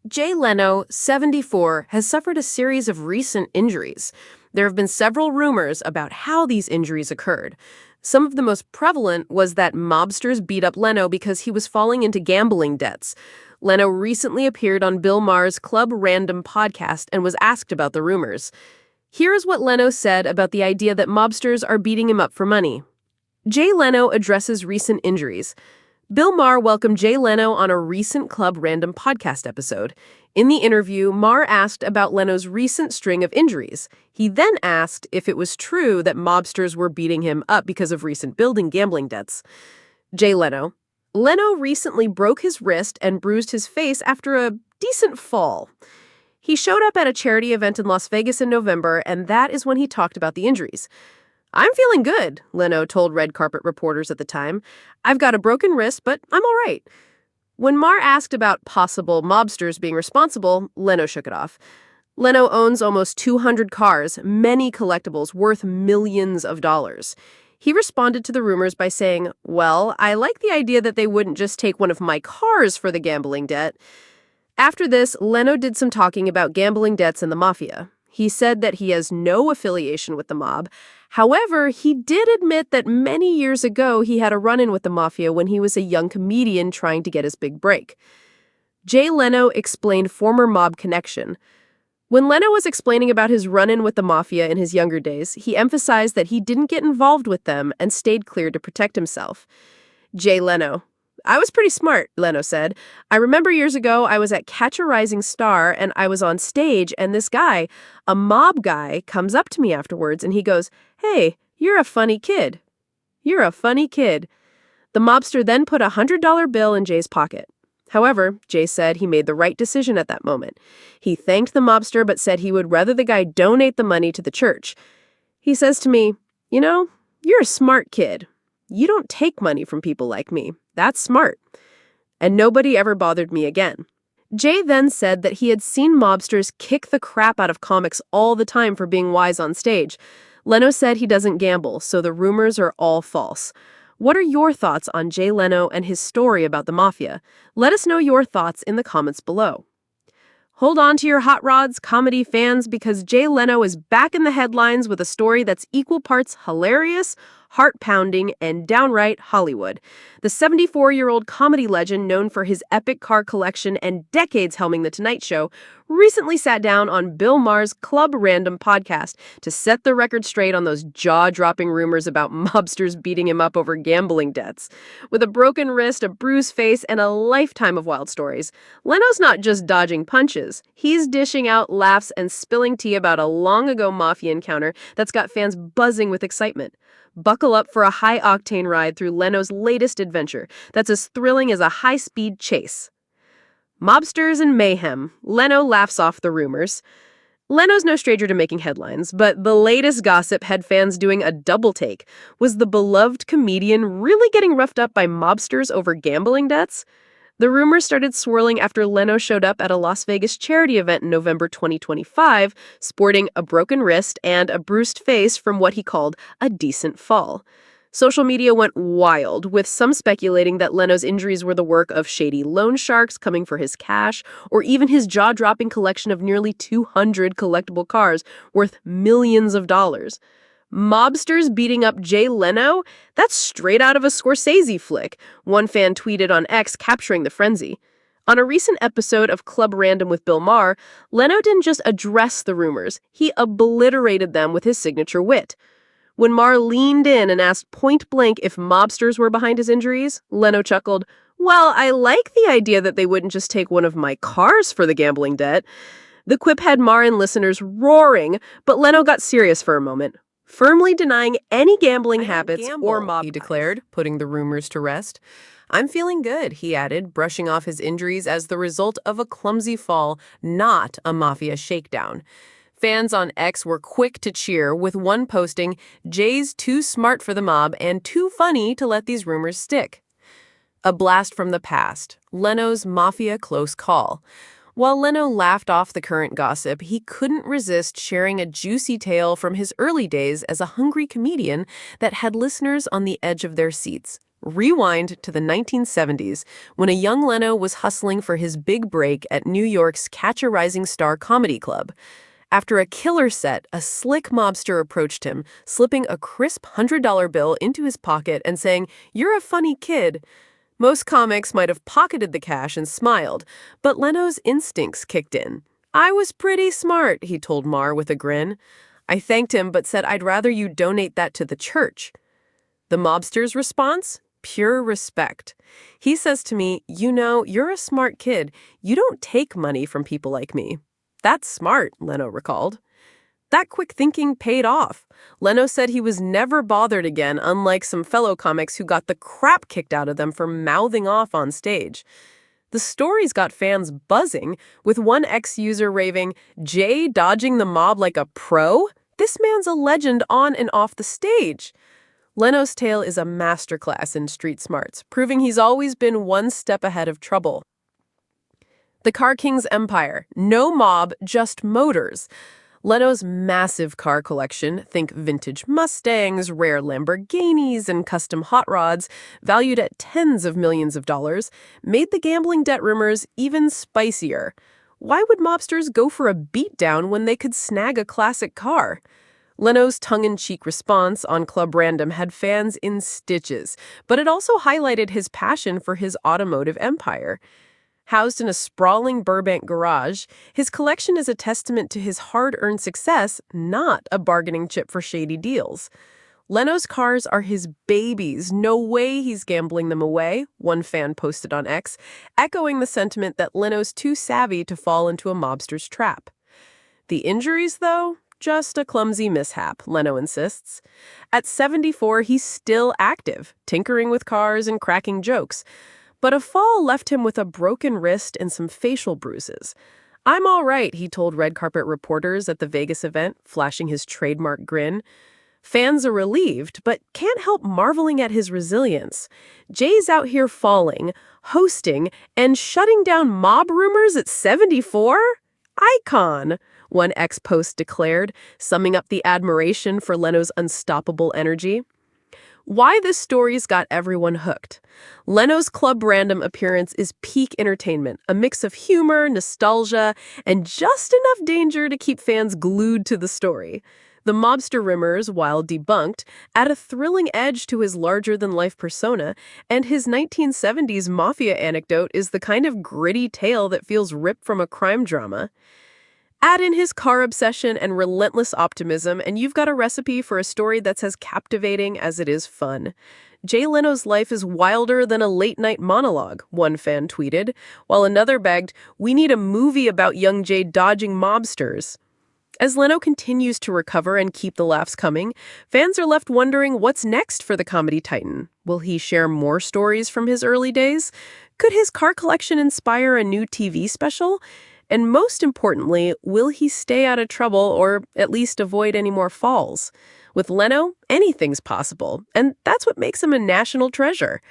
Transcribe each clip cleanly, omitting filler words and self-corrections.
Jay Leno, 74, has suffered a series of recent injuries. There have been several rumors about how these injuries occurred. Some of the most prevalent was that mobsters beat up Leno because he was falling into gambling debts. Leno recently appeared on Bill Maher's Club Random podcast and was asked about the rumors. Here is what Leno said about the idea that mobsters are beating him up for money. Jay Leno addresses recent injuries. Bill Maher welcomed Jay Leno on a recent Club Random podcast episode. In the interview, Maher asked about Leno's recent string of injuries. He then asked if it was true that mobsters were beating him up because of recent building gambling debts. Jay Leno. Leno recently broke his wrist and bruised his face after a decent fall. He showed up at a charity event in Las Vegas in November, and that is when he talked about the injuries. "I'm feeling good," Leno told red carpet reporters at the time. "I've got a broken wrist, but I'm all right." When Maher asked about possible mobsters being responsible, Leno shook it off. Leno owns almost 200 cars, many collectibles worth millions of dollars. He responded to the rumors by saying, "Well, I like the idea that they wouldn't just take one of my cars for the gambling debt." After this, Leno did some talking about gambling debts and the mafia. He said that he has no affiliation with the mob. However, he did admit that many years ago he had a run-in with the mafia when he was a young comedian trying to get his big break. Jay Leno explained former mob connection. When Leno was explaining about his run-in with the mafia in his younger days, he emphasized that he didn't get involved with them and stayed clear to protect himself. Jay Leno. "I was pretty smart," Leno said. "I remember years ago I was at Catch a Rising Star and I was on stage and this guy, a mob guy, comes up to me afterwards and he goes, 'Hey, you're a funny kid. You're a funny kid.'" The mobster then put a $100 bill in Jay's pocket. However, Jay said he made the right decision at that moment. He thanked the mobster but said he would rather the guy donate the money to the church. He says to me, "You know, you're a smart kid. You don't take money from people like me. That's smart." And nobody ever bothered me again. Jay then said that he had seen mobsters kick the crap out of comics all the time for being wise on stage. Leno said he doesn't gamble, so the rumors are all false. What are your thoughts on Jay Leno and his story about the mafia? Let us know your thoughts in the comments below. Hold on to your hot rods, comedy fans, because Jay Leno is back in the headlines with a story that's equal parts hilarious, heart-pounding, and downright Hollywood. The 74-year-old comedy legend, known for his epic car collection and decades helming The Tonight Show, recently sat down on Bill Maher's Club Random podcast to set the record straight on those jaw-dropping rumors about mobsters beating him up over gambling debts. With a broken wrist, a bruised face, and a lifetime of wild stories, Leno's not just dodging punches. He's dishing out laughs and spilling tea about a long-ago mafia encounter that's got fans buzzing with excitement. Buckle up for a high-octane ride through Leno's latest adventure that's as thrilling as a high-speed chase. Mobsters and mayhem. Leno laughs off the rumors. Leno's no stranger to making headlines, but the latest gossip had fans doing a double take. Was the beloved comedian really getting roughed up by mobsters over gambling debts? The rumors started swirling after Leno showed up at a Las Vegas charity event in November 2025, sporting a broken wrist and a bruised face from what he called a decent fall. Social media went wild, with some speculating that Leno's injuries were the work of shady loan sharks coming for his cash, or even his jaw-dropping collection of nearly 200 collectible cars worth millions of dollars. Mobsters beating up Jay Leno? That's straight out of a Scorsese flick, one fan tweeted on X, capturing the frenzy. On a recent episode of Club Random with Bill Maher, Leno didn't just address the rumors, he obliterated them with his signature wit. When Maher leaned in and asked point-blank if mobsters were behind his injuries, Leno chuckled, "Well, I like the idea that they wouldn't just take one of my cars for the gambling debt." The quip had Maher and listeners roaring, but Leno got serious for a moment, firmly denying any gambling habits or mob, he declared, putting the rumors to rest. "I'm feeling good," he added, brushing off his injuries as the result of a clumsy fall, not a mafia shakedown. Fans on X were quick to cheer, with one posting, "Jay's too smart for the mob and too funny to let these rumors stick." A blast from the past, Leno's mafia close call. While Leno laughed off the current gossip, he couldn't resist sharing a juicy tale from his early days as a hungry comedian that had listeners on the edge of their seats. Rewind to the 1970s, when a young Leno was hustling for his big break at New York's Catch a Rising Star Comedy Club. After a killer set, a slick mobster approached him, slipping a crisp $100 bill into his pocket and saying, "You're a funny kid." Most comics might have pocketed the cash and smiled, but Leno's instincts kicked in. "I was pretty smart," he told Marr with a grin. I thanked him but said, "I'd rather you donate that to the church." The mobster's response? Pure respect. He says to me, "You're a smart kid. You don't take money from people like me." "That's smart," Leno recalled. That quick thinking paid off. Leno said he was never bothered again, unlike some fellow comics who got the crap kicked out of them for mouthing off on stage. The stories got fans buzzing, with one ex-user raving, "Jay dodging the mob like a pro? This man's a legend on and off the stage." Leno's tale is a masterclass in street smarts, proving he's always been one step ahead of trouble. The Car King's empire. No mob, just motors. Leno's massive car collection, think vintage Mustangs, rare Lamborghinis, and custom hot rods, valued at tens of millions of dollars, made the gambling debt rumors even spicier. Why would mobsters go for a beatdown when they could snag a classic car? Leno's tongue-in-cheek response on Club Random had fans in stitches, but it also highlighted his passion for his automotive empire. Housed in a sprawling Burbank garage, his collection is a testament to his hard-earned success, not a bargaining chip for shady deals. Leno's cars are his babies. No way he's gambling them away, one fan posted on X, echoing the sentiment that Leno's too savvy to fall into a mobster's trap. The injuries, though? Just a clumsy mishap, Leno insists. At 74, he's still active, tinkering with cars and cracking jokes. But a fall left him with a broken wrist and some facial bruises. "I'm all right," he told red carpet reporters at the Vegas event, flashing his trademark grin. Fans are relieved, but can't help marveling at his resilience. Jay's out here falling, hosting, and shutting down mob rumors at 74? Icon, one ex-post declared, summing up the admiration for Leno's unstoppable energy. Why this story's got everyone hooked. Leno's Club Random appearance is peak entertainment, a mix of humor, nostalgia, and just enough danger to keep fans glued to the story. The mobster rumors, while debunked, add a thrilling edge to his larger-than-life persona, and his 1970s mafia anecdote is the kind of gritty tale that feels ripped from a crime drama. Add in his car obsession and relentless optimism, and you've got a recipe for a story that's as captivating as it is fun. Jay Leno's life is wilder than a late-night monologue, one fan tweeted, while another begged, "We need a movie about young Jay dodging mobsters." As Leno continues to recover and keep the laughs coming, fans are left wondering what's next for the comedy titan. Will he share more stories from his early days? Could his car collection inspire a new TV special? And most importantly, will he stay out of trouble or at least avoid any more falls? With Leno, anything's possible, and that's what makes him a national treasure.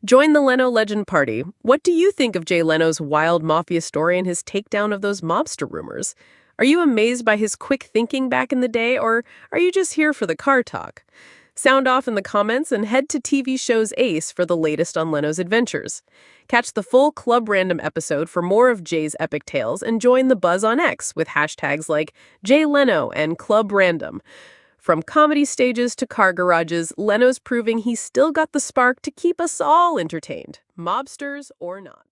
Join the Leno Legend Party. What do you think of Jay Leno's wild mafia story and his takedown of those mobster rumors? Are you amazed by his quick thinking back in the day, or are you just here for the car talk? Sound off in the comments and head to TV show's Ace for the latest on Leno's adventures. Catch the full Club Random episode for more of Jay's epic tales and join the buzz on X with hashtags like Jay Leno and Club Random. From comedy stages to car garages, Leno's proving he's still got the spark to keep us all entertained, mobsters or not.